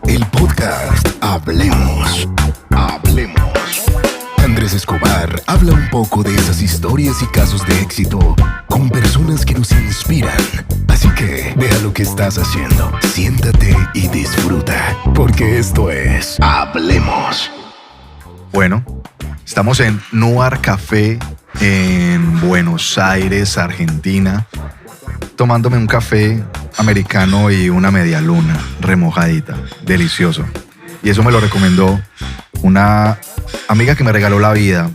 El podcast Hablemos. Hablemos. Andrés Escobar habla un poco de esas historias y casos de éxito con personas que nos inspiran. Así que deja lo que estás haciendo, siéntate y disfruta, porque esto es Hablemos. Bueno, estamos en Nuar Café en Buenos Aires, Argentina, tomándome un café americano y una media luna remojadita, delicioso. Y eso me lo recomendó una amiga que me regaló la vida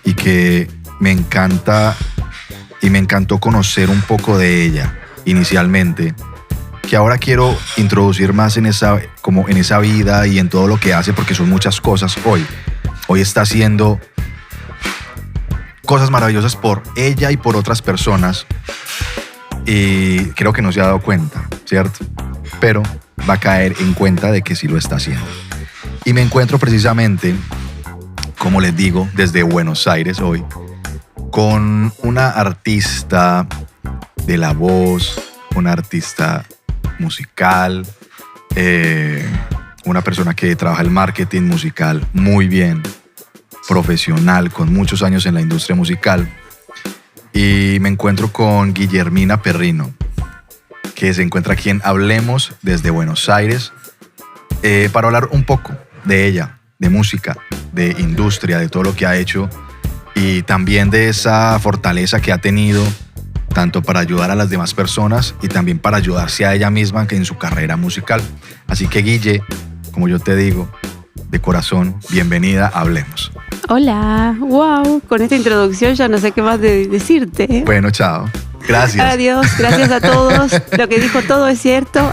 y que me encanta y me encantó conocer un poco de ella inicialmente, que ahora quiero introducir más en esa vida y en todo lo que hace, porque son muchas cosas hoy. Hoy está haciendo cosas maravillosas por ella y por otras personas y creo que no se ha dado cuenta, ¿cierto? Pero va a caer en cuenta de que sí lo está haciendo. Y me encuentro precisamente, como les digo, desde Buenos Aires hoy, con una artista de la voz, una artista musical, una persona que trabaja el marketing musical muy bien, profesional, con muchos años en la industria musical. Y me encuentro con Guillermina Perrino, que se encuentra aquí en Hablemos desde Buenos Aires, para hablar un poco de ella, de música, de industria, de todo lo que ha hecho y también de esa fortaleza que ha tenido tanto para ayudar a las demás personas y también para ayudarse a ella misma en su carrera musical. Así que, Guille, como yo te digo, de corazón, bienvenida a Hablemos. Hola, wow, con esta introducción ya no sé qué más decirte. Bueno, chao. Gracias. Adiós, gracias a todos. Lo que dijo todo es cierto.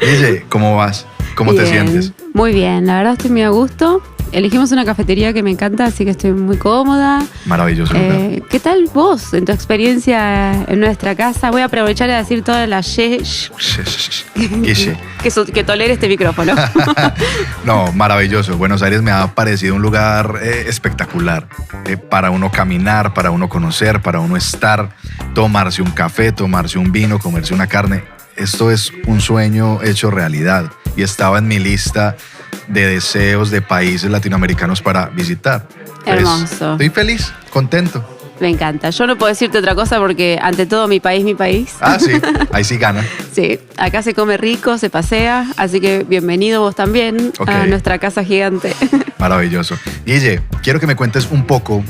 Guille, ¿cómo vas? ¿Cómo bien, te sientes? Muy bien, la verdad estoy muy a gusto. Elegimos una cafetería que me encanta, así que estoy muy cómoda. Maravilloso lugar. ¿Qué tal vos en tu experiencia en nuestra casa? Voy a aprovechar de decir todas las Guille. que tolere este micrófono. No, maravilloso. Buenos Aires me ha parecido un lugar espectacular para uno caminar, para uno conocer, para uno estar, tomarse un café, tomarse un vino, comerse una carne. Esto es un sueño hecho realidad y estaba en mi lista de deseos de países latinoamericanos para visitar. Hermoso. Estoy feliz, contento. Me encanta. Yo no puedo decirte otra cosa porque ante todo mi país, mi país. Ah, sí, ahí sí gana. Sí, acá se come rico, se pasea, así que bienvenido vos también a nuestra casa gigante. Maravilloso. Guille, quiero que me cuentes un poco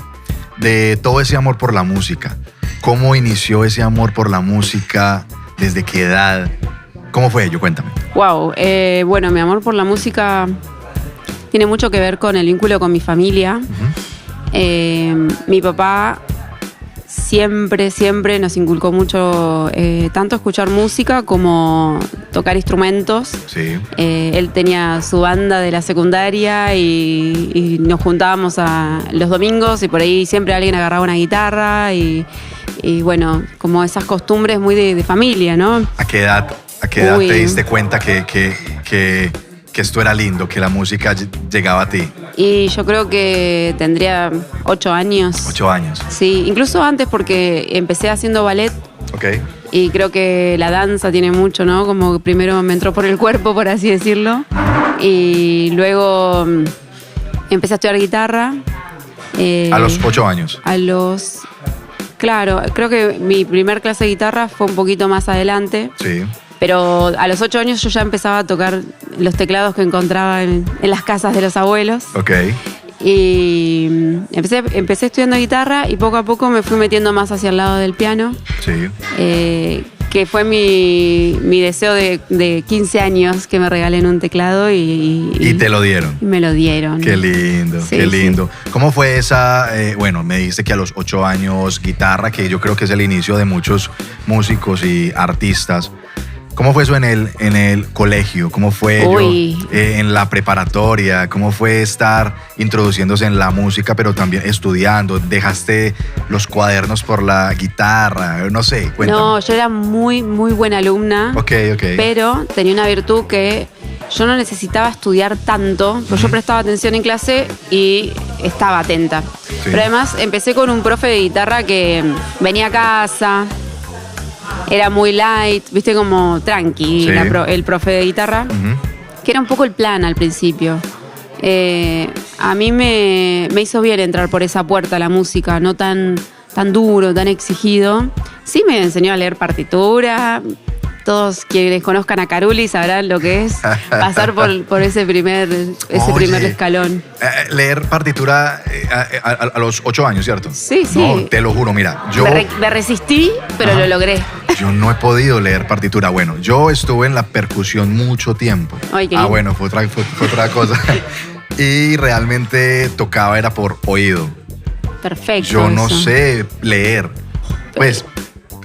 de todo ese amor por la música. ¿Cómo inició ese amor por la música? ¿Desde qué edad? ¿Cómo fue ello? Cuéntame. Wow, bueno, mi amor por la música tiene mucho que ver con el vínculo con mi familia. Mi papá siempre nos inculcó mucho tanto escuchar música como tocar instrumentos. Sí. Él tenía su banda de la secundaria y nos juntábamos los domingos y por ahí siempre alguien agarraba una guitarra y bueno, como esas costumbres muy de familia, ¿no? ¿A qué edad te diste cuenta que esto era lindo, que la música llegaba a ti? Y yo creo que tendría 8 años. 8 años. Sí, incluso antes porque empecé haciendo ballet. Ok. Y creo que la danza tiene mucho, ¿no? Como primero me entró por el cuerpo, por así decirlo. Y luego empecé a estudiar guitarra. ¿A los 8 años? Claro, creo que mi primer clase de guitarra fue un poquito más adelante. Sí. Pero a los 8 años yo ya empezaba a tocar los teclados que encontraba en las casas de los abuelos. Ok. Y empecé estudiando guitarra y poco a poco me fui metiendo más hacia el lado del piano. Sí. Que fue mi deseo de 15 años que me regalen un teclado y te lo dieron. Y me lo dieron. Qué lindo, sí, qué lindo. Sí. ¿Cómo fue esa? Bueno, me dijiste que a los 8 años guitarra, que yo creo que es el inicio de muchos músicos y artistas. ¿Cómo fue eso en el colegio? ¿Cómo fue en la preparatoria? ¿Cómo fue estar introduciéndose en la música, pero también estudiando? ¿Dejaste los cuadernos por la guitarra? No sé, cuéntame. No, yo era muy buena alumna. Ok. Pero tenía una virtud que yo no necesitaba estudiar tanto, porque yo prestaba atención en clase y estaba atenta. Sí. Pero además empecé con un profe de guitarra que venía a casa, era muy light, viste, como tranqui, Sí. el profe de guitarra, que era un poco el plan al principio. A mí me hizo bien entrar por esa puerta a la música, no tan duro, tan exigido. Sí me enseñó a leer partitura. Todos quienes conozcan a Caruli sabrán lo que es pasar por ese primer escalón. Leer partitura a los 8 años, ¿cierto? Sí, sí. No, te lo juro, mira, yo... Me resistí, pero lo logré. Yo no he podido leer partitura. Bueno, yo estuve en la percusión mucho tiempo. Ay, qué lindo. Bueno, fue otra cosa. Y realmente tocaba era por oído. Perfecto. Yo no eso. sé leer. Pues,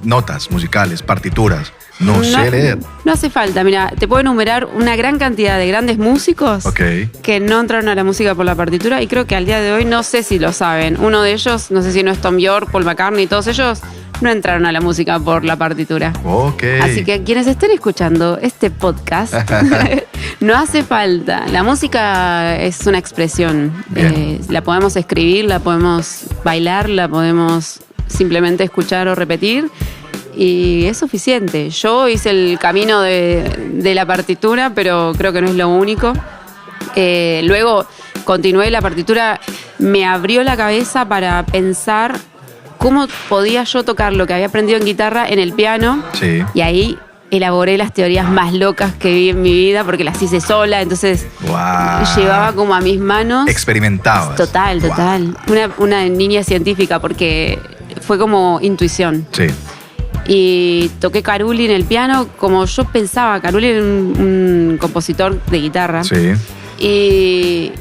notas musicales, partituras. No sé leer. No hace falta, mira, te puedo enumerar una gran cantidad de grandes músicos Ok. que no entraron a la música por la partitura y creo que al día de hoy no sé si lo saben. Uno de ellos, no sé si no es Tom York, Paul McCartney, todos ellos no entraron a la música por la partitura. Ok. Así que quienes estén escuchando este podcast, no hace falta. La música es una expresión. Bien. La podemos escribir, la podemos bailar, la podemos simplemente escuchar o repetir. Y es suficiente. Yo hice el camino de la partitura, pero creo que no es lo único. Luego continué la partitura, me abrió la cabeza para pensar cómo podía yo tocar lo que había aprendido en guitarra en el piano. Sí. Y ahí elaboré las teorías más locas que vi en mi vida porque las hice sola, entonces Wow. llevaba como a mis manos. Experimentabas. Total. Una niña científica porque fue como intuición. Sí. Y toqué Caruli en el piano como yo pensaba. Caruli era un compositor de guitarra. Sí. Y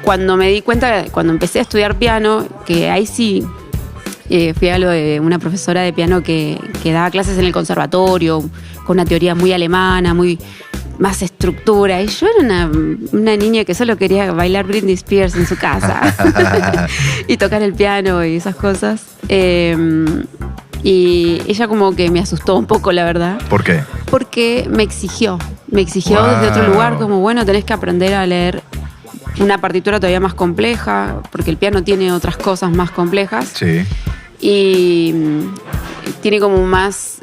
cuando me di cuenta, cuando empecé a estudiar piano, que ahí sí fui a lo de una profesora de piano que daba clases en el conservatorio, con una teoría muy alemana, muy más estructura. Y yo era una niña que solo quería bailar Britney Spears en su casa y tocar el piano y esas cosas. Y ella como que me asustó un poco, la verdad. ¿Por qué? Porque me exigió Wow. desde otro lugar, como bueno, tenés que aprender a leer una partitura todavía más compleja, porque el piano tiene otras cosas más complejas. Sí. Y tiene como más,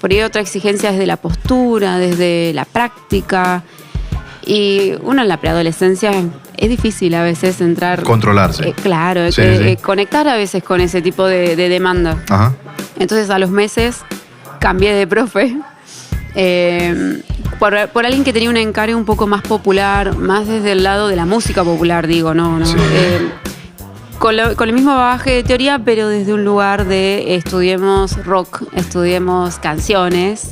por ahí otra exigencia desde la postura, desde la práctica. Y uno en la preadolescencia es difícil a veces entrar... Controlarse. Claro, Sí, sí. conectar a veces con ese tipo de demanda. Ajá. Entonces a los meses cambié de profe por alguien que tenía un encare un poco más popular, más desde el lado de la música popular, digo, ¿no? Sí. Con el mismo bagaje de teoría, pero desde un lugar de estudiemos rock, estudiemos canciones.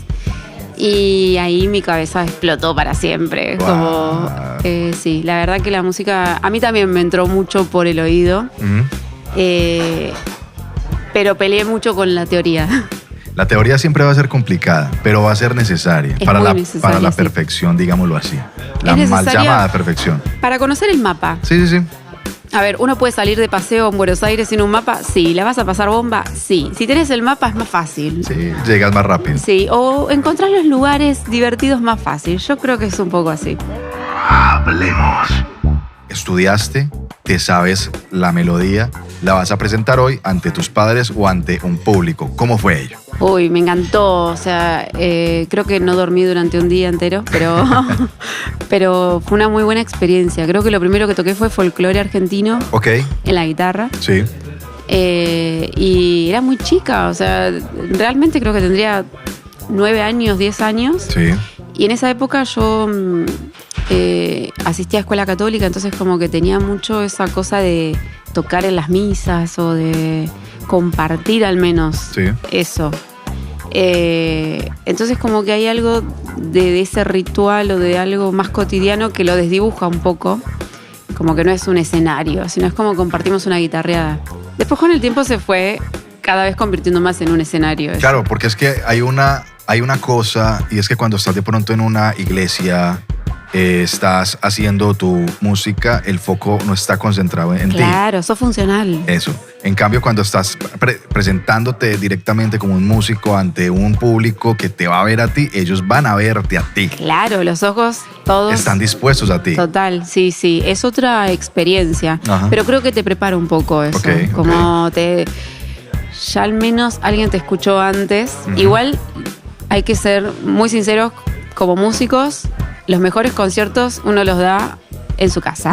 Y ahí mi cabeza explotó para siempre. Wow. Como, sí, la verdad que la música a mí también me entró mucho por el oído. Pero peleé mucho con la teoría. La teoría siempre va a ser complicada, pero va a ser necesaria Es para muy la necesaria, para la sí. perfección, digámoslo así. La Es mal necesaria- llamada perfección. Para conocer el mapa. Sí, sí, sí. A ver, ¿uno puede salir de paseo en Buenos Aires sin un mapa? Sí. ¿La vas a pasar bomba? Sí. Si tenés el mapa es más fácil. Sí, llegas más rápido. Sí, o encontrar los lugares divertidos más fácil. Yo creo que es un poco así. Hablemos. Estudiaste, te sabes la melodía, la vas a presentar hoy ante tus padres o ante un público. ¿Cómo fue ello? Uy, me encantó. O sea, creo que no dormí durante un día entero, pero fue una muy buena experiencia. Creo que lo primero que toqué fue folclore argentino Ok, en la guitarra. sí. Y era muy chica, o sea, realmente creo que tendría 9 años, 10 años. Sí. Y en esa época yo asistía a escuela católica, entonces como que tenía mucho esa cosa de tocar en las misas o de compartir al menos Sí. eso. Entonces como que hay algo de ese ritual o de algo más cotidiano que lo desdibuja un poco. Como que no es un escenario, sino es como compartimos una guitarreada. Después con el tiempo se fue cada vez convirtiendo más en un escenario. eso. Claro, porque es que hay una cosa, y es que cuando estás de pronto en una iglesia, estás haciendo tu música, el foco no está concentrado en ti. Claro, sos funcional. Eso. En cambio, cuando estás presentándote directamente como un músico ante un público que te va a ver a ti, ellos van a verte a ti. Claro, los ojos todos... Están dispuestos a ti. Total, sí, sí. Es otra experiencia. Ajá. Pero creo que te prepara un poco eso. Ok, Como te... ya al menos alguien te escuchó antes. Igual hay que ser muy sinceros como músicos, los mejores conciertos uno los da en su casa.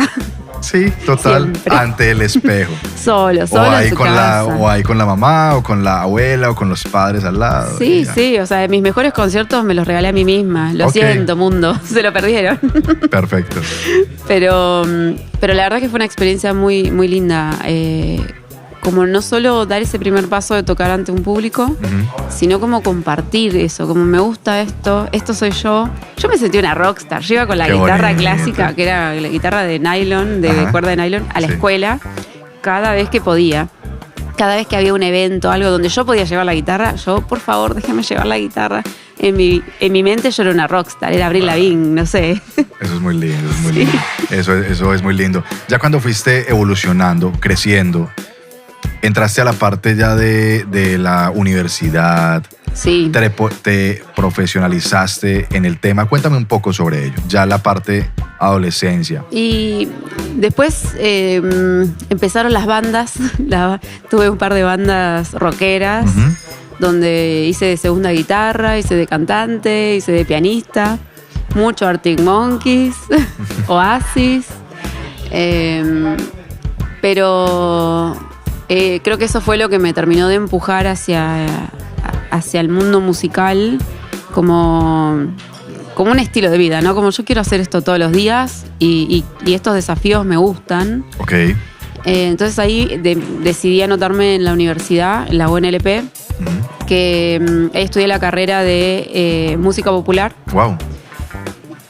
Sí, total, Siempre. ante el espejo. Solo O ahí, en su con casa. o ahí con la mamá, o con la abuela, o con los padres al lado. Sí, y ya. sí, o sea, mis mejores conciertos me los regalé a mí misma. Lo Ok. siento, mundo, se lo perdieron. Perfecto. Pero la verdad que fue una experiencia muy, muy linda. Como no solo dar ese primer paso de tocar ante un público, sino como compartir eso, como me gusta esto soy yo. Yo me sentí una rockstar. Yo iba con la Qué guitarra bonito. clásica, que era la guitarra de nylon, de Ajá. cuerda de nylon, a la Sí. escuela, cada vez que podía. Cada vez que había un evento, algo donde yo podía llevar la guitarra, yo, por favor, déjame llevar la guitarra. En mi mente yo era una rockstar, era Avril Lavigne, no sé. Eso es muy lindo, es muy Sí. lindo. Eso es muy lindo. Ya cuando fuiste evolucionando, creciendo, entraste a la parte ya de la universidad, Sí. te profesionalizaste en el tema. Cuéntame un poco sobre ello. Ya la parte adolescencia. Y después empezaron las bandas. Tuve un par de bandas rockeras, Ujú. donde hice de segunda guitarra, hice de cantante, hice de pianista. Mucho Arctic Monkeys, Oasis. Pero creo que eso fue lo que me terminó de empujar hacia el mundo musical como un estilo de vida, ¿no? Como yo quiero hacer esto todos los días y estos desafíos me gustan. Ok. Entonces ahí decidí anotarme en la universidad, en la UNLP, que estudié la carrera de música popular, Wow.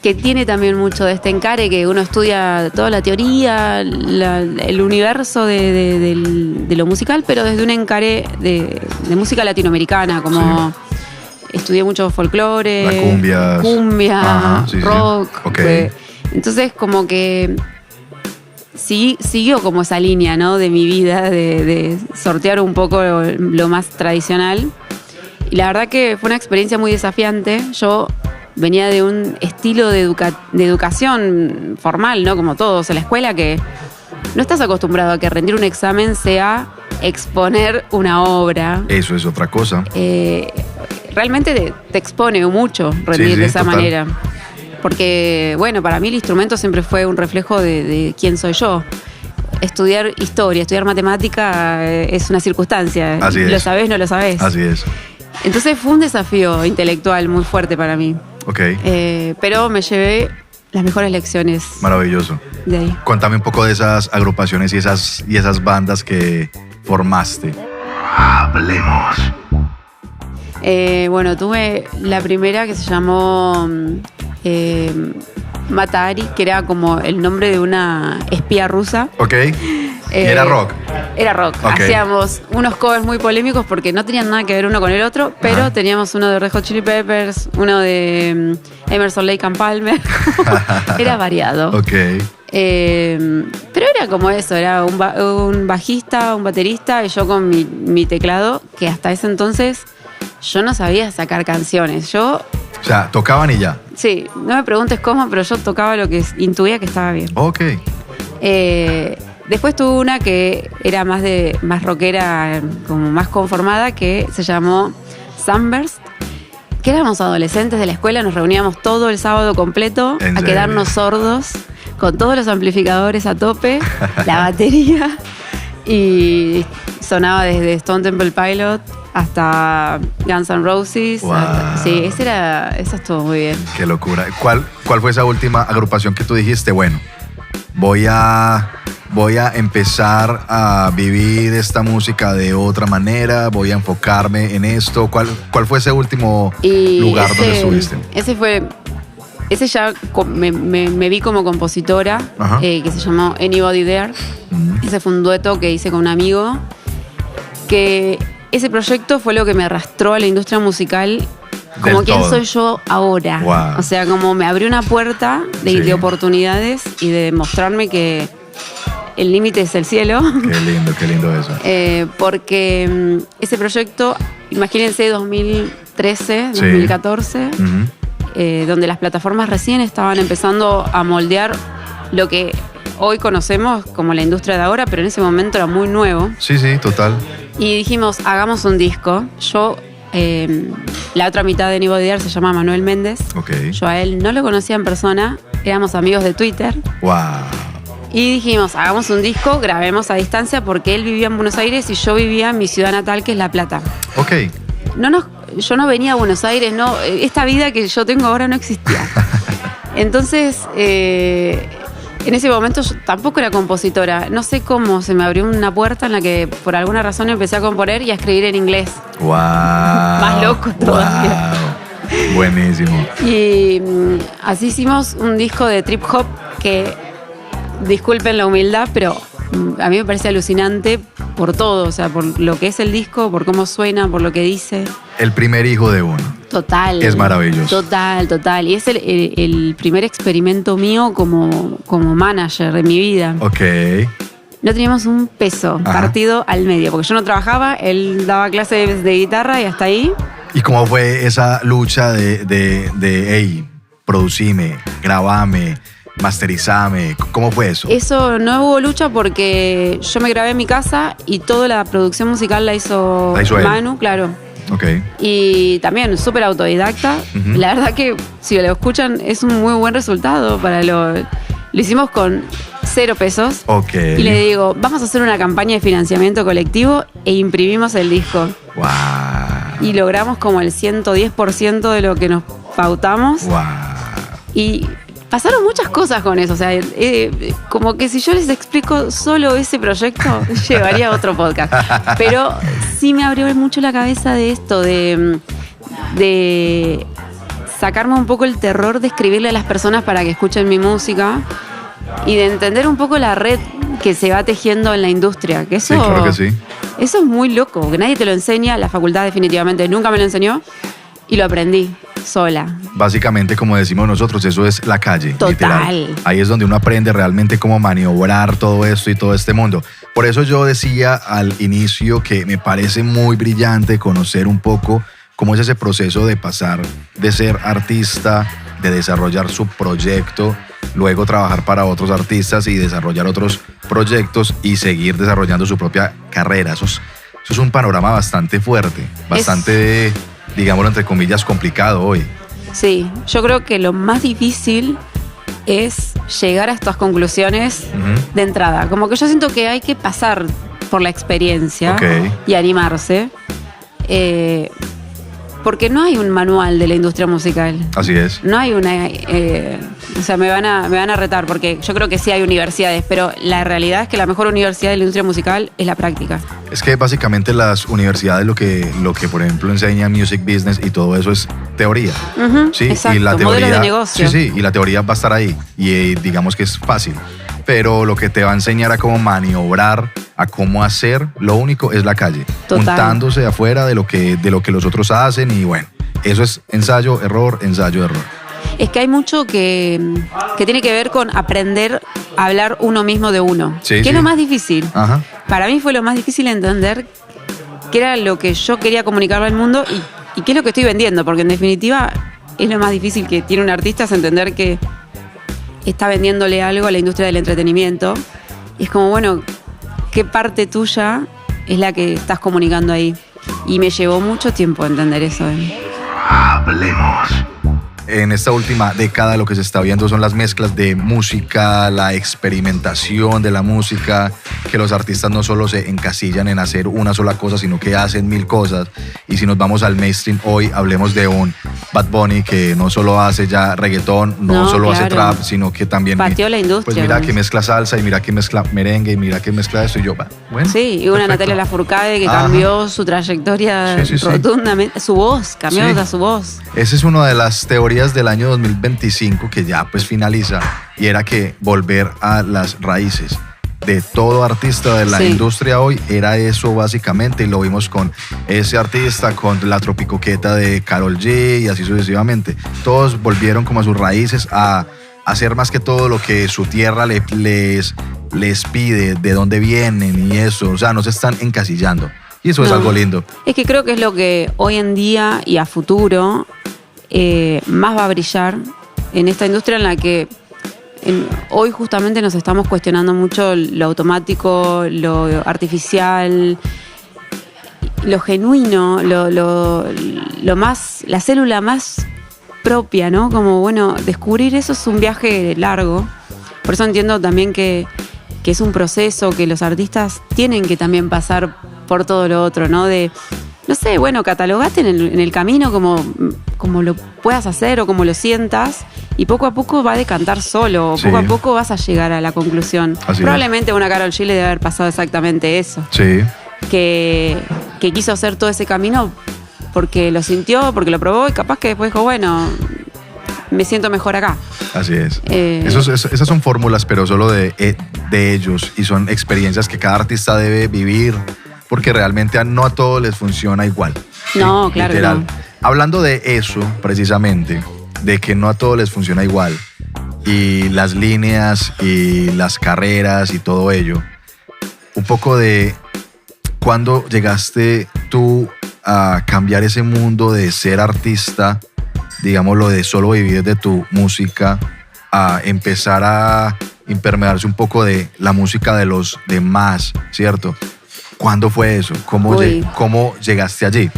que tiene también mucho de este encare, que uno estudia toda la teoría, el universo de lo musical, pero desde un encare de música latinoamericana, como estudié mucho folclore, Las cumbias. cumbia, Ajá, sí, sí. rock. Ok. Entonces como que siguió como esa línea, ¿no? De mi vida, de sortear un poco lo más tradicional. Y la verdad que fue una experiencia muy desafiante. Yo venía de un estilo de educación formal, ¿no? Como todos en la escuela, que no estás acostumbrado a que rendir un examen sea exponer una obra. Eso es otra cosa. Realmente te expone mucho rendir Sí, sí, de esa total. manera. Porque, bueno, para mí el instrumento siempre fue un reflejo de quién soy yo. Estudiar historia, estudiar matemática es una circunstancia. Así es. ¿Lo sabés, no lo sabés? Así es. Entonces fue un desafío intelectual muy fuerte para mí. Ok. Pero me llevé las mejores lecciones Maravilloso. de ahí. Cuéntame un poco de esas agrupaciones y esas bandas que formaste. Hablemos. Bueno, tuve la primera que se llamó Matari, que era como el nombre de una espía rusa. Ok. ¿Y era rock? Era rock. Ok. Hacíamos unos covers muy polémicos porque no tenían nada que ver uno con el otro, pero Ajá. teníamos uno de Red Hot Chili Peppers, uno de Emerson, Lake and Palmer. Era variado. Ok. Pero era como eso, era un bajista, un baterista y yo con mi teclado, que hasta ese entonces yo no sabía sacar canciones. Yo, O sea, tocaban y ya. sí, no me preguntes cómo, pero yo tocaba lo que intuía que estaba bien. Ok. Después tuve una que era más rockera, como más conformada, que se llamó Sunburst, que éramos adolescentes de la escuela, nos reuníamos todo el sábado completo ¿En a serio? quedarnos sordos, con todos los amplificadores a tope, la batería, y sonaba desde Stone Temple Pilot hasta Guns N' Roses. Wow. Sí, eso estuvo muy bien. Qué locura. ¿Cuál fue esa última agrupación que tú dijiste? Bueno, voy a empezar a vivir esta música de otra manera, voy a enfocarme en esto. ¿Cuál fue ese último Y lugar donde estuviste? Ese ya me vi como compositora, Ajá. que se llamó Anybody There. Ese fue un dueto que hice con un amigo, que ese proyecto fue lo que me arrastró a la industria musical como Del quién todo. soy yo ahora. Wow. O sea, como me abrió una puerta de Sí. oportunidades y de mostrarme que el límite es el cielo. Qué lindo eso. Porque ese proyecto, imagínense 2013, Sí. 2014, Ujú. donde las plataformas recién estaban empezando a moldear lo que hoy conocemos como la industria de ahora, pero en ese momento era muy nuevo. Sí, total. Y dijimos, hagamos un disco. Yo, la otra mitad de Ni Bodiar se llama Manuel Méndez. Ok. Yo a él no lo conocía en persona, éramos amigos de Twitter. Wow. Y dijimos, hagamos un disco, grabemos a distancia, porque él vivía en Buenos Aires y yo vivía en mi ciudad natal, que es La Plata. Ok. Yo no venía a Buenos Aires, esta vida que yo tengo ahora no existía. Entonces, en ese momento yo tampoco era compositora. No sé cómo se me abrió una puerta en la que por alguna razón empecé a componer y a escribir en inglés. Wow. Más loco todavía. Wow. Buenísimo. Y así hicimos un disco de trip hop que, disculpen la humildad, pero a mí me parece alucinante por todo, o sea, por lo que es el disco, por cómo suena, por lo que dice. El primer hijo de uno. Total. Es maravilloso. Total. Y es el primer experimento mío como manager de mi vida. Ok. No teníamos un peso, Ajá. partido al medio, porque yo no trabajaba, él daba clases de guitarra y hasta ahí. ¿Y cómo fue esa lucha de hey, producime, grabame, masterizame? ¿Cómo fue eso? Eso no hubo lucha porque yo me grabé en mi casa y toda la producción musical la hizo él. Manu, claro. Ok. Y también súper autodidacta. Ujú. La verdad que si lo escuchan es un muy buen resultado. Lo hicimos con 0 pesos. Ok. Y le digo, vamos a hacer una campaña de financiamiento colectivo e imprimimos el disco. Wow. Y logramos como el 110% de lo que nos pautamos. Wow. Y pasaron muchas cosas con eso. O sea, como que si yo les explico solo ese proyecto, llevaría otro podcast. Pero sí me abrió mucho la cabeza de esto, de sacarme un poco el terror de escribirle a las personas para que escuchen mi música y de entender un poco la red que se va tejiendo en la industria. Que eso, Sí, claro que sí. Eso es muy loco, que nadie te lo enseña. La facultad definitivamente nunca me lo enseñó y lo aprendí sola. Básicamente, como decimos nosotros, eso es la calle. Total. Literal. Ahí es donde uno aprende realmente cómo maniobrar todo esto y todo este mundo. Por eso yo decía al inicio que me parece muy brillante conocer un poco cómo es ese proceso de pasar de ser artista, de desarrollar su proyecto, luego trabajar para otros artistas y desarrollar otros proyectos y seguir desarrollando su propia carrera. Eso es un panorama bastante fuerte, bastante, digámoslo entre comillas, complicado hoy. Sí, yo creo que lo más difícil es llegar a estas conclusiones de entrada. Como que yo siento que hay que pasar por la experiencia y animarse. Porque no hay un manual de la industria musical. Así es. No hay una... o sea, me van a retar porque yo creo que sí hay universidades, pero la realidad es que la mejor universidad de la industria musical es la práctica. Es que básicamente las universidades lo que por ejemplo enseña music business y todo eso es teoría. ¿Sí? Exacto, y la teoría, modelos de negocio. Sí, y la teoría va a estar ahí y digamos que es fácil. Pero lo que te va a enseñar a cómo maniobrar, a cómo hacer, lo único es la calle. Total. Juntándose afuera de lo que los otros hacen y bueno, eso es ensayo, error, ensayo, error. Es que hay mucho que tiene que ver con aprender a hablar uno mismo de uno. Sí, que es lo más difícil. Ajá. Para mí fue lo más difícil entender qué era lo que yo quería comunicarle al mundo y qué es lo que estoy vendiendo, porque en definitiva es lo más difícil que tiene un artista, es entender que está vendiéndole algo a la industria del entretenimiento. Y es como, bueno, ¿qué parte tuya es la que estás comunicando ahí? Y me llevó mucho tiempo entender eso. Hablemos. En esta última década lo que se está viendo son las mezclas de música, la experimentación de la música, que los artistas no solo se encasillan en hacer una sola cosa, sino que hacen 1000 cosas. Y si nos vamos al mainstream hoy, hablemos de un Bad Bunny que no solo hace ya reggaetón, no solo hace trap, sino que también... pateó la industria. Pues mira que mezcla salsa y mira que mezcla merengue y mira que mezcla esto y yo, bueno. Sí, y una perfecto. Natalia Lafourcade que cambió su trayectoria rotundamente, su voz, cambió su voz. Esa es una de las teorías del año 2025 que ya pues finaliza y era que volver a las raíces de todo artista de la industria hoy era eso básicamente y lo vimos con ese artista, con la Tropicoqueta de Karol G y así sucesivamente. Todos volvieron como a sus raíces a hacer más que todo lo que su tierra les pide, de dónde vienen y eso, o sea, no se están encasillando y eso es algo lindo. Es que creo que es lo que hoy en día y a futuro más va a brillar en esta industria en la que hoy justamente nos estamos cuestionando mucho lo automático, lo artificial lo genuino, lo más, la célula más propia, ¿no? Como, bueno, descubrir eso es un viaje largo. Por eso entiendo también que es un proceso, que los artistas tienen que también pasar por todo lo otro, ¿no? De, no sé, bueno, catalogate en el camino como lo puedas hacer o como lo sientas, y poco a poco va a decantar solo, Sí. poco a poco vas a llegar a la conclusión. Así Probablemente a una Karol G le debe haber pasado exactamente eso, Sí, que quiso hacer todo ese camino porque lo sintió, porque lo probó, y capaz que después dijo, bueno, me siento mejor acá. así es. Eh, Esas son fórmulas, pero solo de ellos, y son experiencias que cada artista debe vivir, porque realmente no a todos les funciona igual. No, claro que Literal. no. Hablando de eso, precisamente, de que no a todos les funciona igual, y las líneas y las carreras y todo ello, un poco de cuándo llegaste tú a cambiar ese mundo de ser artista, digámoslo, de solo vivir de tu música, a empezar a impermearse un poco de la música de los demás, ¿cierto? ¿Cuándo fue eso? ¿Cómo llegaste allí?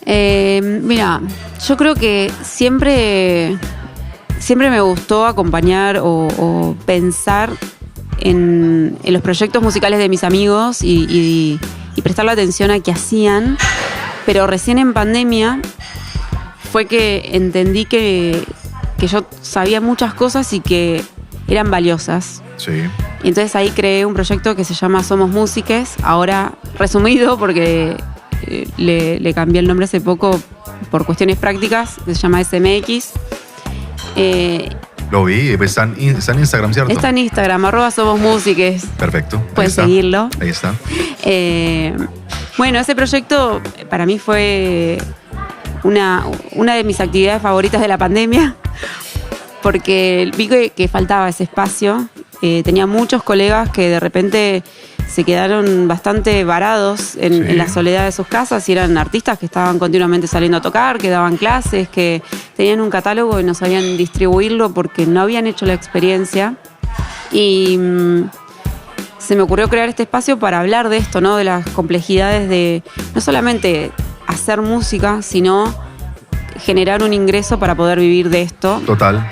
Mira, yo creo que siempre me gustó acompañar o pensar en los proyectos musicales de mis amigos y prestarle atención a qué hacían, pero recién en pandemia fue que entendí que yo sabía muchas cosas y que eran valiosas. Sí. Y entonces ahí creé un proyecto que se llama Somos Músiques, ahora resumido porque le cambié el nombre hace poco por cuestiones prácticas, se llama SMX. Lo vi, está en Instagram, ¿cierto? Está en Instagram, @somosmusiques. Perfecto. Ahí Pueden está. seguirlo. Ahí está. Bueno, ese proyecto para mí fue una de mis actividades favoritas de la pandemia, porque vi que faltaba ese espacio. Tenía muchos colegas que de repente se quedaron bastante varados en la soledad de sus casas, y eran artistas que estaban continuamente saliendo a tocar, que daban clases, que tenían un catálogo y no sabían distribuirlo porque no habían hecho la experiencia. Y se me ocurrió crear este espacio para hablar de esto, ¿no? De las complejidades de no solamente hacer música, sino generar un ingreso para poder vivir de esto. Total.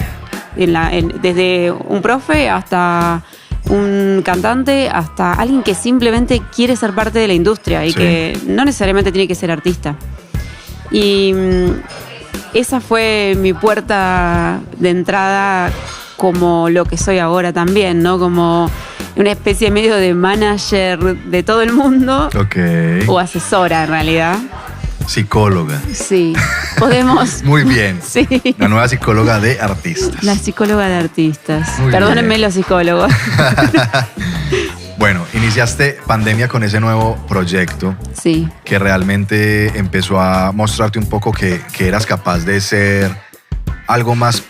Desde un profe hasta un cantante, hasta alguien que simplemente quiere ser parte de la industria y que no necesariamente tiene que ser artista. Y esa fue mi puerta de entrada como lo que soy ahora también, ¿no? Como una especie medio de manager de todo el mundo. Ok. O asesora, en realidad. Psicóloga. Sí, podemos... Muy bien. Sí. La nueva psicóloga de artistas. La psicóloga de artistas. Muy Perdónenme bien. los psicólogos. Bueno, iniciaste pandemia con ese nuevo proyecto Sí. que realmente empezó a mostrarte un poco que eras capaz de ser algo más,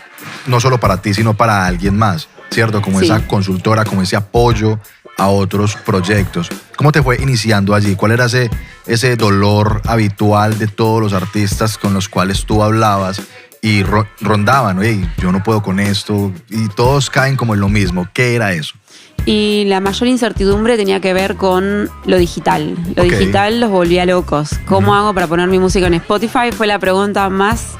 no solo para ti, sino para alguien más, ¿cierto? Como Sí. esa consultora, como ese apoyo a otros proyectos. ¿Cómo te fue iniciando allí? ¿Cuál era ese dolor habitual de todos los artistas con los cuales tú hablabas y rondaban? Oye, yo no puedo con esto, y todos caen como en lo mismo. ¿Qué era eso? Y la mayor incertidumbre tenía que ver con lo digital. Lo Ok. digital los volvía locos. ¿Cómo hago para poner mi música en Spotify? Fue la pregunta más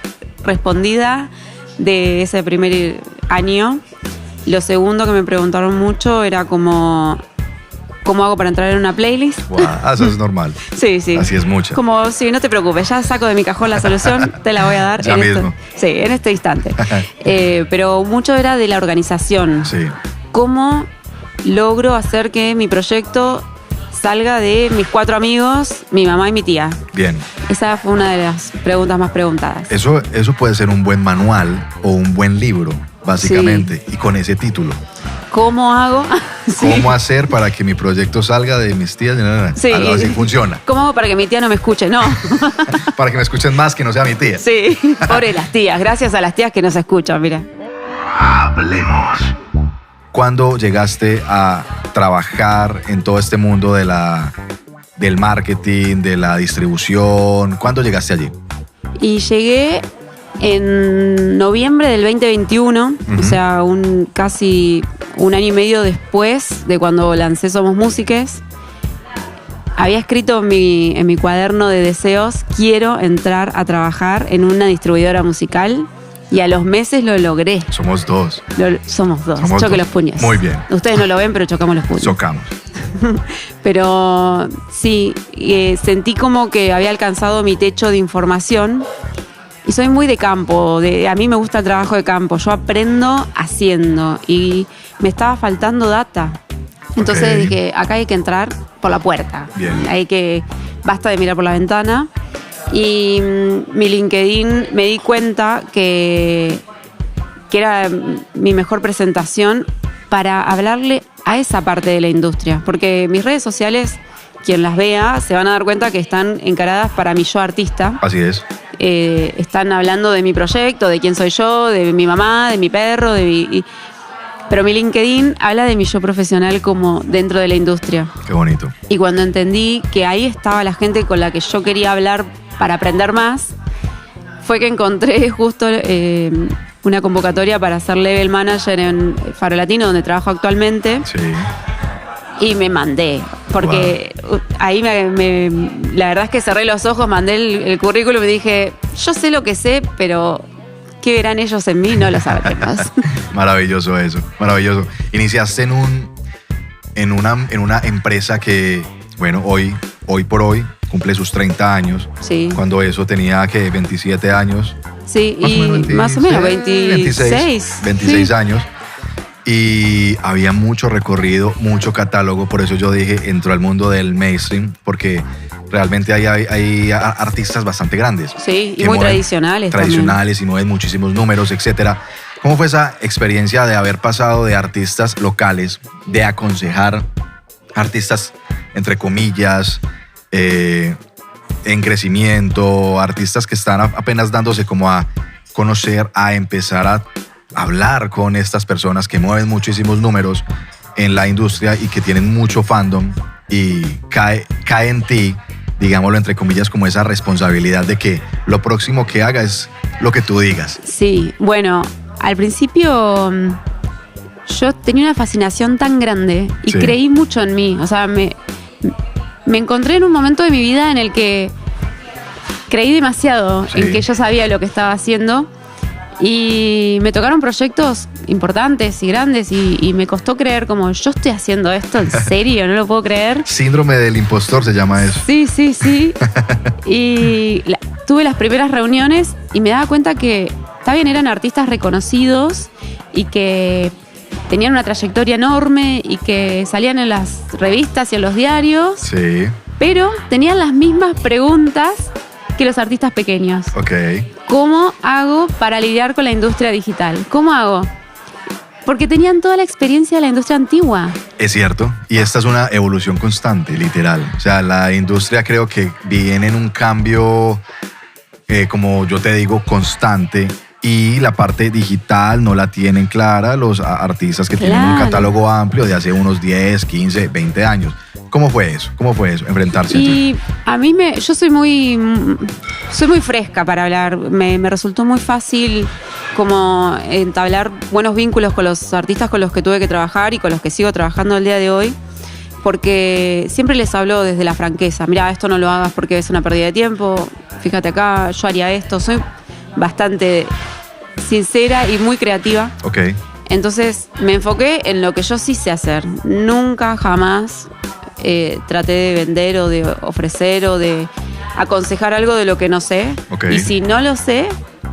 respondida de ese primer año. Lo segundo que me preguntaron mucho era ¿cómo hago para entrar en una playlist? Wow, eso es normal. Sí, sí. Así es mucha. Como, sí, no te preocupes, ya saco de mi cajón la solución, te la voy a dar Ya mismo. en este instante. Pero mucho era de la organización. Sí. ¿Cómo logro hacer que mi proyecto salga de mis 4 amigos, mi mamá y mi tía? Bien. Esa fue una de las preguntas más preguntadas. Eso puede ser un buen manual o un buen libro, básicamente, y con ese título. ¿Cómo hago? Sí. ¿Cómo hacer para que mi proyecto salga de mis tías? Sí. Algo así funciona. ¿Cómo hago para que mi tía no me escuche? No. Para que me escuchen más, que no sea mi tía. Sí, pobre las tías. Gracias a las tías que nos escuchan, mira. Hablemos. ¿Cuándo llegaste a trabajar en todo este mundo del marketing, de la distribución? ¿Cuándo llegaste allí? Y llegué en noviembre del 2021, o sea, casi un año y medio después de cuando lancé Somos Músiques. había escrito en mi cuaderno de deseos, quiero entrar a trabajar en una distribuidora musical. Y a los meses lo logré. Somos dos. Somos dos. Choque los puños. Muy bien. Ustedes no lo ven, pero chocamos los puños. Chocamos. Pero sí, sentí como que había alcanzado mi techo de información. Y soy muy de campo. A mí me gusta el trabajo de campo. Yo aprendo haciendo. Y me estaba faltando data. Entonces dije, acá hay que entrar por la puerta. Bien. Basta de mirar por la ventana. Y mi LinkedIn me di cuenta que era mi mejor presentación para hablarle a esa parte de la industria. Porque mis redes sociales, quien las vea, se van a dar cuenta que están encaradas para mi yo artista. Así es. Están hablando de mi proyecto, de quién soy yo, de mi mamá, de mi perro, pero mi LinkedIn habla de mi yo profesional como dentro de la industria. Qué bonito. Y cuando entendí que ahí estaba la gente con la que yo quería hablar para aprender más, fue que encontré justo una convocatoria para ser level manager en Faro Latino, donde trabajo actualmente. Sí. Y me mandé, porque ahí la verdad es que cerré los ojos, mandé el currículum y dije, yo sé lo que sé, pero ¿qué verán ellos en mí? No lo sabremos. Maravilloso eso, maravilloso. Iniciaste en una empresa que, bueno, hoy por hoy cumple sus 30 años. Sí. Cuando eso tenía, ¿qué? 27 años. Sí, más o menos 26. 26 sí. años. Y había mucho recorrido, mucho catálogo. Por eso yo dije, entró al mundo del mainstream, porque realmente hay artistas bastante grandes. Sí, y muy tradicionales. Tradicionales y mueven muchísimos números, etcétera. ¿Cómo fue esa experiencia de haber pasado de artistas locales, de aconsejar artistas, entre comillas, en crecimiento, artistas que están apenas dándose como a conocer, a empezar a hablar con estas personas que mueven muchísimos números en la industria y que tienen mucho fandom, y cae en ti, digámoslo entre comillas, como esa responsabilidad de que lo próximo que haga es lo que tú digas? Sí, bueno, al principio yo tenía una fascinación tan grande y creí mucho en mí. O sea, me encontré en un momento de mi vida en el que creí demasiado en que yo sabía lo que estaba haciendo. Y me tocaron proyectos importantes y grandes y me costó creer, como, yo estoy haciendo esto en serio, no lo puedo creer. Síndrome del impostor se llama eso. Sí. Y tuve las primeras reuniones y me daba cuenta que, está bien, eran artistas reconocidos y que tenían una trayectoria enorme y que salían en las revistas y en los diarios. Sí. Pero tenían las mismas preguntas que los artistas pequeños. Ok. ¿Cómo hago para lidiar con la industria digital? ¿Cómo hago? Porque tenían toda la experiencia de la industria antigua. Es cierto. Y esta es una evolución constante, literal. O sea, la industria creo que viene en un cambio, como yo te digo, constante. Y la parte digital no la tienen clara los artistas que tienen un catálogo amplio de hace unos 10, 15, 20 años. ¿Cómo fue eso? Enfrentarse a Y a mí yo soy muy fresca para hablar. Me resultó muy fácil como entablar buenos vínculos con los artistas con los que tuve que trabajar y con los que sigo trabajando el día de hoy, porque siempre les hablo desde la franqueza. Mira, esto no lo hagas porque es una pérdida de tiempo. Fíjate acá, yo haría esto. Soy bastante sincera y muy creativa. Ok. Entonces me enfoqué en lo que yo sí sé hacer. Nunca, jamás traté de vender o de ofrecer o de aconsejar algo de lo que no sé. Okay. Y si no lo sé,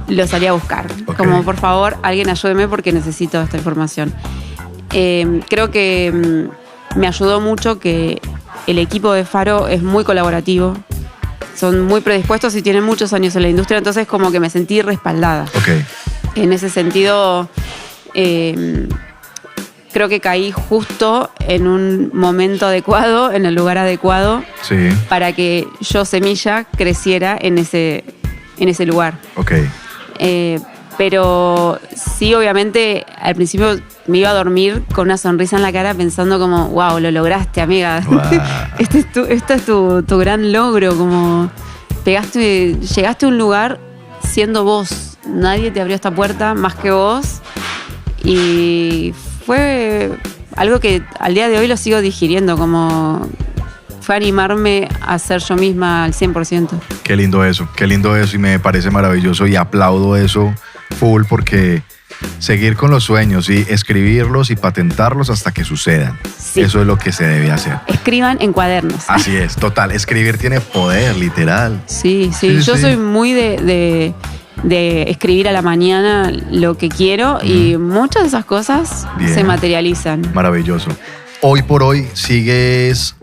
lo salí a buscar. Okay. Como, por favor, alguien ayúdeme porque necesito esta información. Creo que me ayudó mucho que el equipo de Faro es muy colaborativo. Son muy predispuestos y tienen muchos años en la industria, entonces como que me sentí respaldada. Okay. En ese sentido, creo que caí justo en un momento adecuado, en el lugar adecuado, para que yo, Semilla, creciera en ese lugar. Okay. Pero sí, obviamente, al principio me iba a dormir con una sonrisa en la cara pensando como, wow, lo lograste, amiga. Wow. Este es tu gran logro, como llegaste a un lugar siendo vos. Nadie te abrió esta puerta más que vos. Y fue algo que al día de hoy lo sigo digiriendo, como fue animarme a ser yo misma al 100%. Qué lindo eso y me parece maravilloso y aplaudo eso full porque seguir con los sueños y escribirlos y patentarlos hasta que sucedan. Sí. Eso es lo que se debe hacer. Escriban en cuadernos. Así es, total. Escribir tiene poder, literal. Sí. Yo soy muy de escribir a la mañana lo que quiero y muchas de esas cosas Bien. se materializan. Maravilloso. Hoy por hoy sigues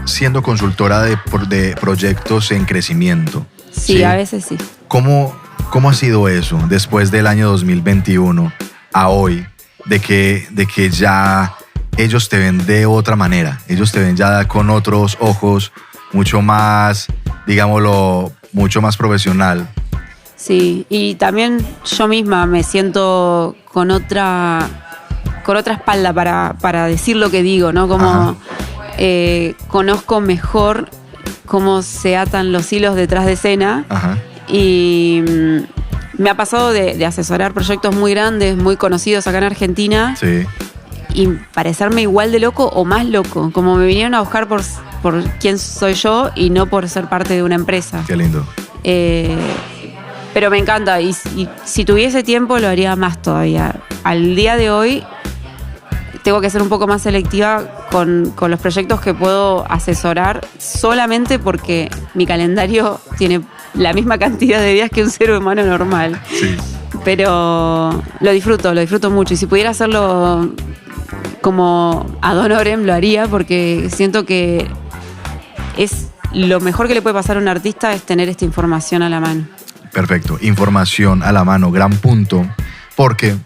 siendo consultora de proyectos en crecimiento. Sí, a veces sí. ¿Cómo ha sido eso después del año 2021 a hoy? De que ya ellos te ven de otra manera. Ellos te ven ya con otros ojos, mucho más, digámoslo, mucho más profesional. Sí, y también yo misma me siento con otra espalda para decir lo que digo, ¿no? Como conozco mejor cómo se atan los hilos detrás de escena. Ajá. Y me ha pasado de asesorar proyectos muy grandes, muy conocidos acá en Argentina. Sí. Y parecerme igual de loco o más loco. Como me vinieron a buscar por quién soy yo y no por ser parte de una empresa. Qué lindo. Pero me encanta y si tuviese tiempo lo haría más todavía. Al día de hoy tengo que ser un poco más selectiva con los proyectos que puedo asesorar solamente porque mi calendario tiene la misma cantidad de días que un ser humano normal. Sí. Pero lo disfruto mucho y si pudiera hacerlo como ad honorem lo haría porque siento que es lo mejor que le puede pasar a un artista es tener esta información a la mano. Perfecto, información a la mano, gran punto, porque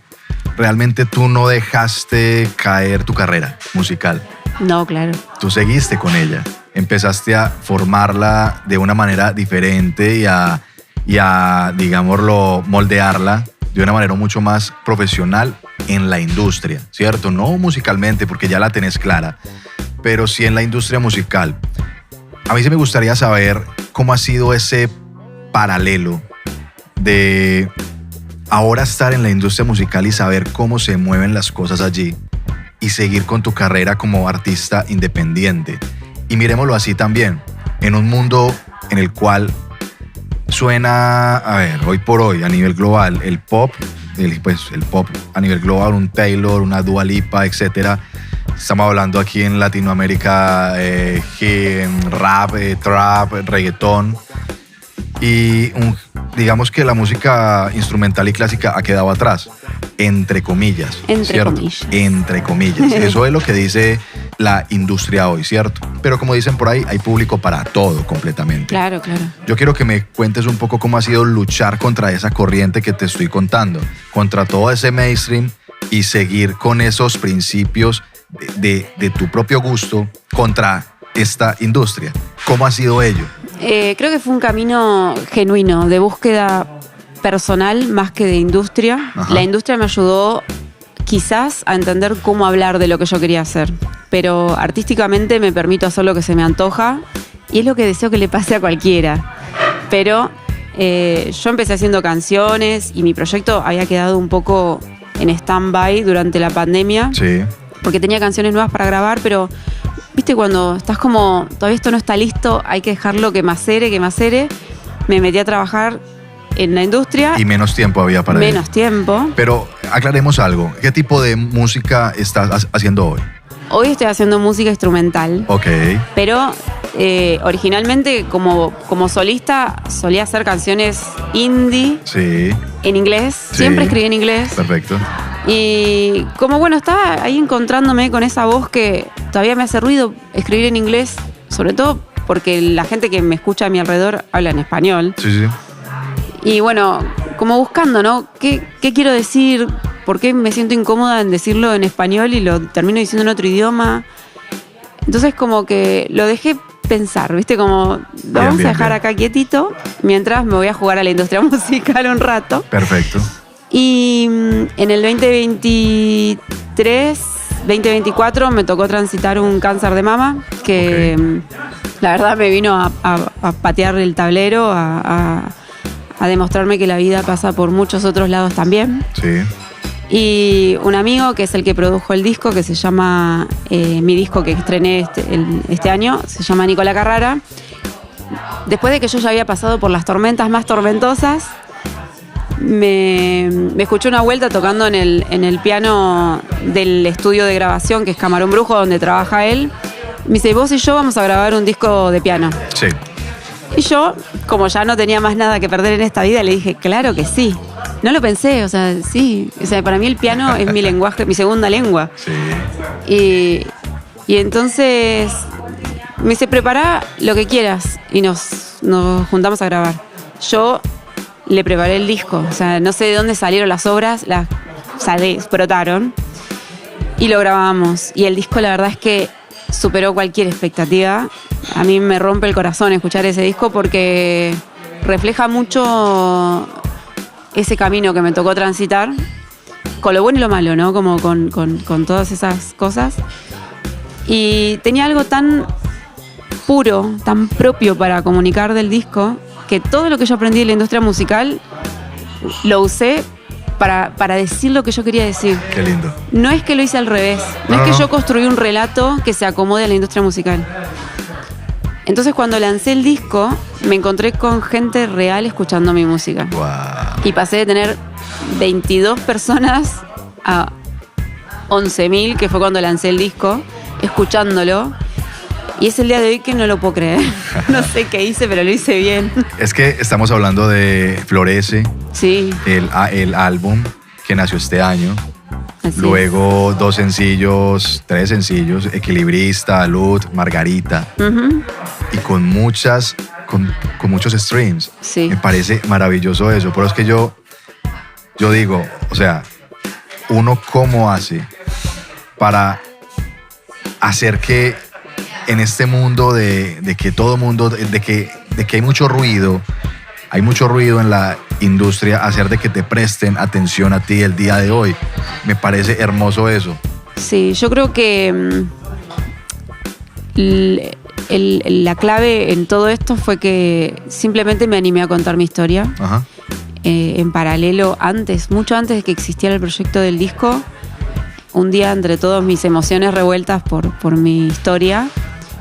realmente tú no dejaste caer tu carrera musical. No, claro. Tú seguiste con ella, empezaste a formarla de una manera diferente y a, digámoslo, moldearla de una manera mucho más profesional en la industria, ¿cierto? No musicalmente, porque ya la tenés clara, pero sí en la industria musical. A mí sí me gustaría saber cómo ha sido ese paralelo de ahora estar en la industria musical y saber cómo se mueven las cosas allí y seguir con tu carrera como artista independiente. Y miremoslo así también, en un mundo en el cual suena, a ver, hoy por hoy, a nivel global, el pop a nivel global, un Taylor, una Dua Lipa, etc. Estamos hablando aquí en Latinoamérica, rap, trap, reggaetón. Y digamos que la música instrumental y clásica ha quedado atrás, entre comillas. Entre comillas. Eso es lo que dice la industria hoy, ¿cierto? Pero como dicen por ahí, hay público para todo completamente. Claro. Yo quiero que me cuentes un poco cómo ha sido luchar contra esa corriente que te estoy contando, contra todo ese mainstream y seguir con esos principios de tu propio gusto contra esta industria. ¿Cómo ha sido ello? Creo que fue un camino genuino, de búsqueda personal más que de industria. Ajá. La industria me ayudó quizás a entender cómo hablar de lo que yo quería hacer, pero artísticamente me permito hacer lo que se me antoja y es lo que deseo que le pase a cualquiera. Pero yo empecé haciendo canciones y mi proyecto había quedado un poco en stand-by durante la pandemia. Sí. Porque tenía canciones nuevas para grabar, pero viste cuando estás como, todavía esto no está listo, hay que dejarlo que macere. Me metí a trabajar en la industria. Y menos tiempo había para ello. Menos tiempo. Pero aclaremos algo. ¿Qué tipo de música estás haciendo hoy? Hoy estoy haciendo música instrumental. Ok. Pero originalmente como solista solía hacer canciones indie. Sí. En inglés. Sí. Siempre escribí en inglés. Perfecto. Y como bueno, estaba ahí encontrándome con esa voz que todavía me hace ruido escribir en inglés, sobre todo porque la gente que me escucha a mi alrededor habla en español. Sí. Y bueno, como buscando, ¿no? ¿Qué quiero decir? ¿Por qué me siento incómoda en decirlo en español y lo termino diciendo en otro idioma? Entonces como que lo dejé pensar, ¿viste? Como lo vamos a dejar acá quietito mientras me voy a jugar a la industria musical un rato. Perfecto. Y en el 2024 me tocó transitar un cáncer de mama que la verdad me vino a patear el tablero, a demostrarme que la vida pasa por muchos otros lados también. Sí. Y un amigo que es el que produjo el disco, que se llama, mi disco que estrené este año, se llama Nicolás Carrara. Después de que yo ya había pasado por las tormentas más tormentosas, me escuché una vuelta tocando en el piano del estudio de grabación, que es Camarón Brujo, donde trabaja él. Me dice, vos y yo vamos a grabar un disco de piano. Sí. Y yo, como ya no tenía más nada que perder en esta vida, le dije, claro que sí. No lo pensé, o sea, sí. O sea, para mí el piano es mi lenguaje, mi segunda lengua. Sí. Y entonces me dice, prepara lo que quieras. Y nos juntamos a grabar. Yo le preparé el disco. O sea, no sé de dónde salieron las obras, brotaron. Y lo grabamos. Y el disco, la verdad es que superó cualquier expectativa. A mí me rompe el corazón escuchar ese disco porque refleja mucho ese camino que me tocó transitar, con lo bueno y lo malo, ¿no? Como con todas esas cosas. Y tenía algo tan puro, tan propio para comunicar del disco, que todo lo que yo aprendí de la industria musical lo usé para decir lo que yo quería decir. Qué lindo. No es que lo hice al revés. No es que yo construí un relato que se acomode a la industria musical. Entonces, cuando lancé el disco, me encontré con gente real escuchando mi música. Wow. Y pasé de tener 22 personas a 11.000, que fue cuando lancé el disco, escuchándolo. Y es el día de hoy que no lo puedo creer. No sé qué hice, pero lo hice bien. Es que estamos hablando de Florece, Sí. el álbum que nació este año. Así Luego 2 sencillos, 3 sencillos, Equilibrista, Luz, Margarita. Uh-huh. Y con muchos streams. Sí. Me parece maravilloso eso. Pero es que yo digo, o sea, uno cómo hace para hacer que en este mundo de que todo mundo, de que hay mucho ruido en la industria, hacer de que te presten atención a ti el día de hoy. Me parece hermoso eso. Sí, yo creo que la clave en todo esto fue que simplemente me animé a contar mi historia. Ajá. En paralelo, mucho antes de que existiera el proyecto del disco, un día, entre todas mis emociones revueltas por mi historia,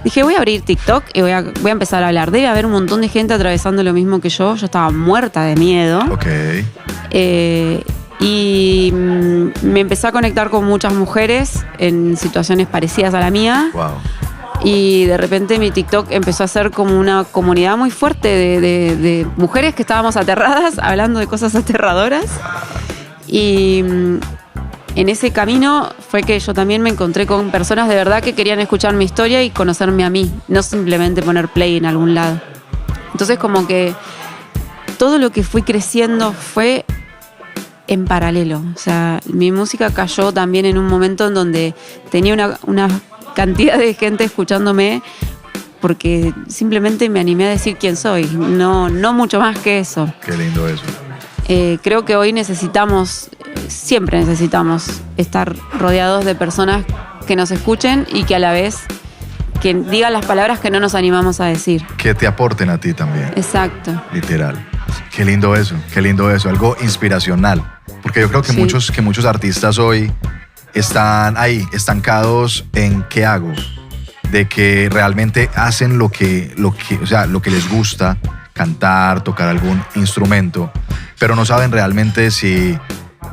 dije, voy a abrir TikTok y voy a empezar a hablar. Debe haber un montón de gente atravesando lo mismo que yo. Yo estaba muerta de miedo. Ok. Y me empecé a conectar con muchas mujeres en situaciones parecidas a la mía. Wow. Y de repente mi TikTok empezó a ser como una comunidad muy fuerte de mujeres que estábamos aterradas, hablando de cosas aterradoras. Y en ese camino fue que yo también me encontré con personas de verdad que querían escuchar mi historia y conocerme a mí, no simplemente poner play en algún lado. Entonces, como que todo lo que fui creciendo fue en paralelo. O sea, mi música cayó también en un momento en donde tenía una cantidad de gente escuchándome porque simplemente me animé a decir quién soy, no mucho más que eso. Qué lindo eso. Creo que hoy siempre necesitamos estar rodeados de personas que nos escuchen y que a la vez que digan las palabras que no nos animamos a decir. Que te aporten a ti también. Exacto. Literal. Qué lindo eso, algo inspiracional. Porque yo creo que muchos artistas hoy están ahí, estancados en qué hago, de que realmente hacen lo que les gusta, cantar, tocar algún instrumento, pero no saben realmente si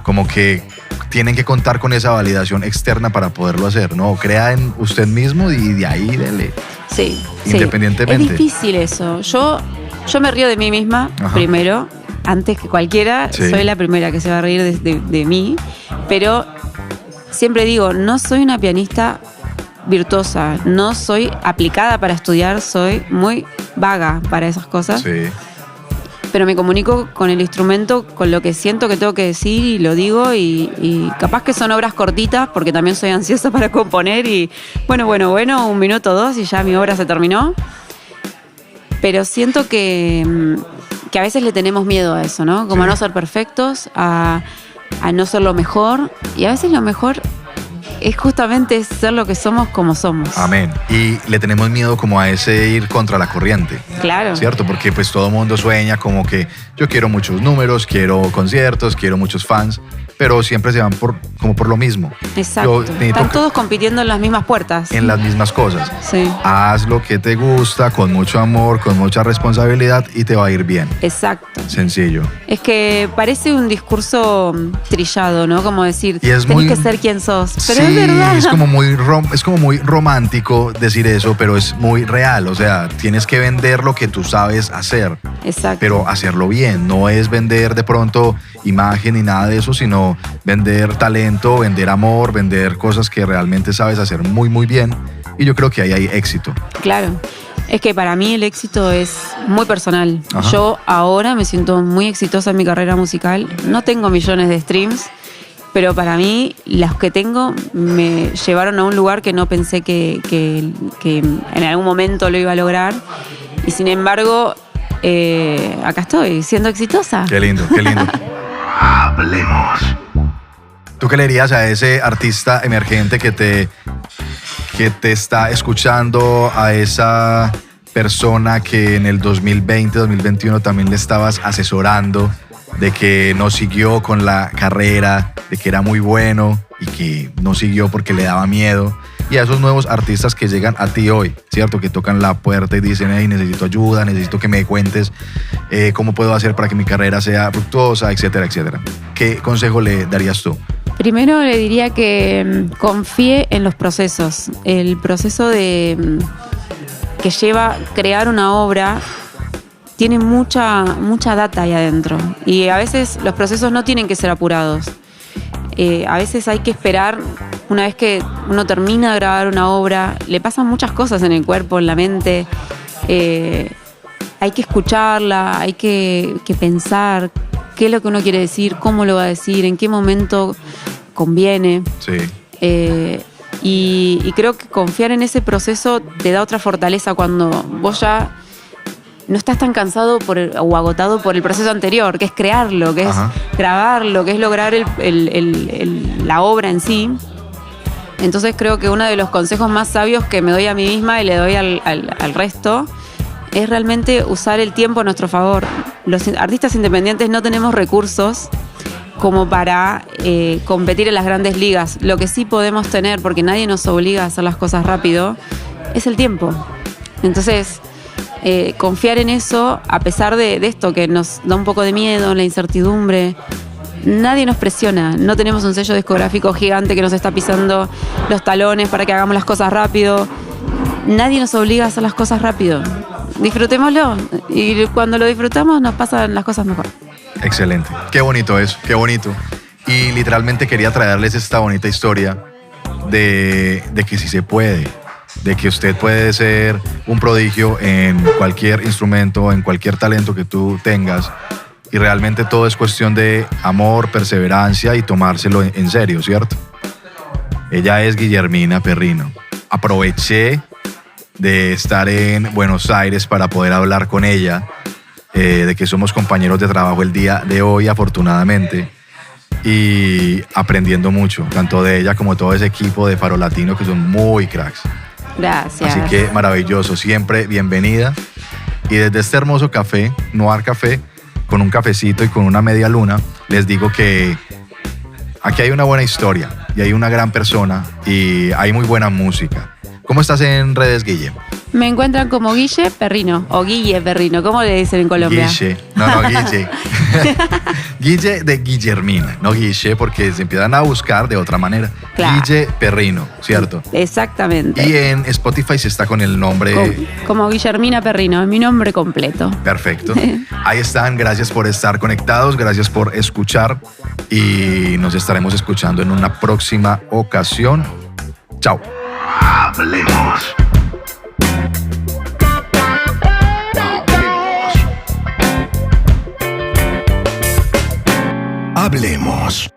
como que tienen que contar con esa validación externa para poderlo hacer, ¿no? Crea en usted mismo y de ahí dele. Sí. Independientemente. Es difícil eso. Yo me río de mí misma, ajá, primero, antes que cualquiera. Sí. Soy la primera que se va a reír de mí, pero siempre digo, no soy una pianista virtuosa, no soy aplicada para estudiar, soy muy vaga para esas cosas. Sí. Pero me comunico con el instrumento, con lo que siento que tengo que decir y lo digo y capaz que son obras cortitas porque también soy ansiosa para componer y bueno, 1 minuto, 2 y ya mi obra se terminó. Pero siento que a veces le tenemos miedo a eso, ¿no? Como sí, a no ser perfectos, a no ser lo mejor y a veces lo mejor es justamente ser lo que somos como somos. Amén. Y le tenemos miedo como a ese ir contra la corriente. Claro. ¿Cierto? Porque pues todo mundo sueña como que yo quiero muchos números, quiero conciertos, quiero muchos fans, pero siempre se van como por lo mismo. Exacto. Están todos compitiendo en las mismas puertas. En las mismas cosas. Sí. Haz lo que te gusta, con mucho amor, con mucha responsabilidad y te va a ir bien. Exacto. Sencillo. Es que parece un discurso trillado, ¿no? Como decir, tenés que ser quien sos. Pero sí, es verdad. es como muy romántico decir eso, pero es muy real. O sea, tienes que vender lo que tú sabes hacer. Exacto. Pero hacerlo bien. No es vender de pronto imagen ni nada de eso, sino vender talento, vender amor, vender cosas que realmente sabes hacer muy, muy bien. Y yo creo que ahí hay éxito. Claro. Es que para mí el éxito es muy personal. Ajá. Yo ahora me siento muy exitosa en mi carrera musical. No tengo millones de streams, pero para mí los que tengo me llevaron a un lugar que no pensé que en algún momento lo iba a lograr. Y sin embargo, acá estoy, siendo exitosa. Qué lindo, qué lindo. Hablemos. ¿Tú qué le dirías a ese artista emergente que te está escuchando, a esa persona que en el 2020, 2021 también le estabas asesorando de que no siguió con la carrera, de que era muy bueno y que no siguió porque le daba miedo? Y a esos nuevos artistas que llegan a ti hoy, ¿cierto? Que tocan la puerta y dicen, hey, necesito ayuda, necesito que me cuentes cómo puedo hacer para que mi carrera sea fructuosa, etcétera, etcétera. ¿Qué consejo le darías tú? Primero le diría que confíe en los procesos. El proceso que lleva crear una obra tiene mucha data ahí adentro. Y a veces los procesos no tienen que ser apurados. A veces hay que esperar. Una vez que uno termina de grabar una obra, le pasan muchas cosas en el cuerpo, en la mente. Hay que escucharla, hay que pensar qué es lo que uno quiere decir, cómo lo va a decir, en qué momento conviene. Sí. Y creo que confiar en ese proceso te da otra fortaleza cuando vos ya no estás tan cansado o agotado por el proceso anterior, que es crearlo, que es grabarlo, que es lograr la obra en sí. Entonces creo que uno de los consejos más sabios que me doy a mí misma y le doy al resto es realmente usar el tiempo a nuestro favor. Los artistas independientes no tenemos recursos como para competir en las grandes ligas. Lo que sí podemos tener, porque nadie nos obliga a hacer las cosas rápido, es el tiempo. Entonces, confiar en eso, a pesar de esto que nos da un poco de miedo, la incertidumbre. Nadie nos presiona, no tenemos un sello discográfico gigante que nos está pisando los talones para que hagamos las cosas rápido. Nadie nos obliga a hacer las cosas rápido. Disfrutémoslo y cuando lo disfrutamos nos pasan las cosas mejor. Excelente, qué bonito eso, qué bonito. Y literalmente quería traerles esta bonita historia de que sí se puede, de que usted puede ser un prodigio en cualquier instrumento, en cualquier talento que tú tengas. Y realmente todo es cuestión de amor, perseverancia y tomárselo en serio, ¿cierto? Ella es Guillermina Perrino. Aproveché de estar en Buenos Aires para poder hablar con ella, de que somos compañeros de trabajo el día de hoy, afortunadamente, y aprendiendo mucho, tanto de ella como todo ese equipo de Faro Latino, que son muy cracks. Gracias. Así que maravilloso, siempre bienvenida. Y desde este hermoso café, Noir Café, con un cafecito y con una media luna, les digo que aquí hay una buena historia y hay una gran persona y hay muy buena música. ¿Cómo estás en redes, Guille? Me encuentran como Guille Perrino o Guille Perrino, ¿cómo le dicen en Colombia? Guille, no, Guille. Guille de Guillermina, no Guille, porque se empiezan a buscar de otra manera. Claro. Guille Perrino, ¿cierto? Exactamente. Y en Spotify se está con el nombre... Como Guillermina Perrino, es mi nombre completo. Perfecto. Ahí están, gracias por estar conectados, gracias por escuchar y nos estaremos escuchando en una próxima ocasión. Chao. Hablemos. Hablemos.